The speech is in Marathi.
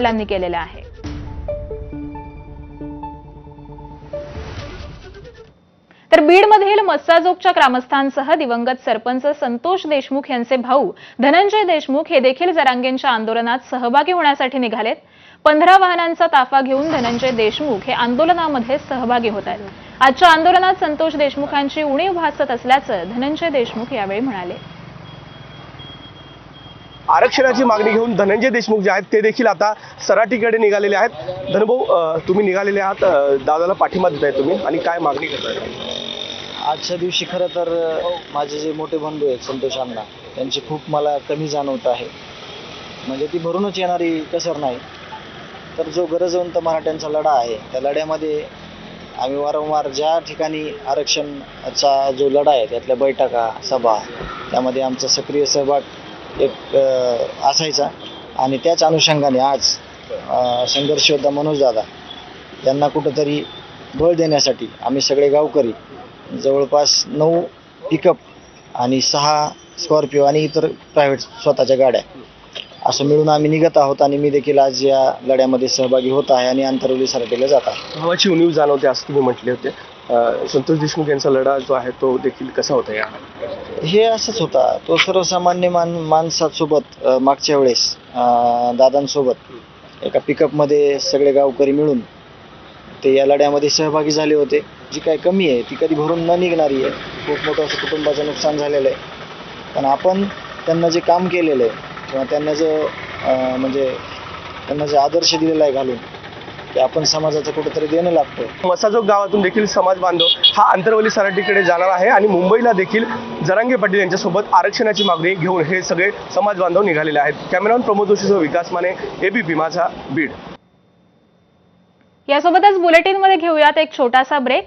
पाटलांनी केलेलं आहे। तर बीडमधील मस्साजोगच्या ग्रामस्थांसह दिवंगत सरपंच संतोष देशमुख यांचे भाऊ धनंजय देशमुख हे देखील जरांगेंच्या आंदोलनात सहभागी होण्यासाठी निघालेत। 15 वाहनांचा ताफा घेऊन धनंजय देशमुख हे आंदोलनामध्ये सहभागी होत आहेत। आजच्या आंदोलनात संतोष देशमुखांची उणीव भासत असल्याचं धनंजय देशमुख यावेळी म्हणाले। आरक्षणाची मागणी घेऊन धनंजय देशमुख जे आहेत ते देखील आता सराटीकडे निघालेले आहेत। धनभाऊ, तुम्ही निघालेले आहात, दादाला पाठिंबा देताय तुम्ही आणि काय मागणी करताय? आजच्या दिवशी खरं तर माझे जे मोठे बंधू आहेत संतोष अण्णा त्यांची खूप मला कमी जाणवत आहे। म्हणजे ती भरूनच येणारी कसर नाही। तर जो गरजवंत मराठ्यांचा लढा आहे त्या लढ्यामध्ये आम्ही वारंवार ज्या ठिकाणी आरक्षणाचा जो लढा आहे त्यातल्या बैठका सभा त्यामध्ये आमचा सक्रिय सहभाग एक असायचा आणि त्याच अनुषंगाने आज संघर्ष योद्धा मनोज दादा यांना कुठंतरी बळ देण्यासाठी आम्ही सगळे गावकरी जवळपास 9 पिकअप आणि 6 स्कॉर्पिओ आणि इतर प्रायव्हेट स्वतःच्या गाड्या असं मिळून आम्ही निघत आहोत आणि मी देखील आज या लढ्यामध्ये सहभागी होत आहे आणि आंतरवली सराटीला जात आहे। भावाची उणीव जाणवते असं तुम्ही म्हटले होते। संतोष देशमुख यांचा लढा जो आहे तो देखील कसा होता? या हे असंच होता, तो सर्वसामान्य माणसासोबत मागच्या वेळेस दादांसोबत एका पिकअपमध्ये सगळे गावकरी मिळून ते या लढ्यामध्ये सहभागी झाले होते। जी काही कमी आहे ती कधी भरून न निघणारी आहे। खूप मोठं असं कुटुंबाचं नुकसान झालेलं आहे, पण आपण त्यांना जे काम केलेलं आहे किंवा त्यांना जे आदर्श दिलेला आहे घालून ते आपण समाजाचं कुठेतरी देणं लागतं। मस्साजोग गावातून देखील समाज बांधव हा आंतरवली सराटीकडे जाणार आहे आणि मुंबईला देखील जरांगे पाटील यांच्यासोबत आरक्षणाची मागणी घेऊन हे सगळे समाज बांधव निघालेले आहेत। कॅमेरामॅन प्रमोद जोशीसह विकास माने, एबीपी माझा, बीड। यासोबतच बुलेटिनमध्ये घेऊयात एक छोटासा ब्रेक।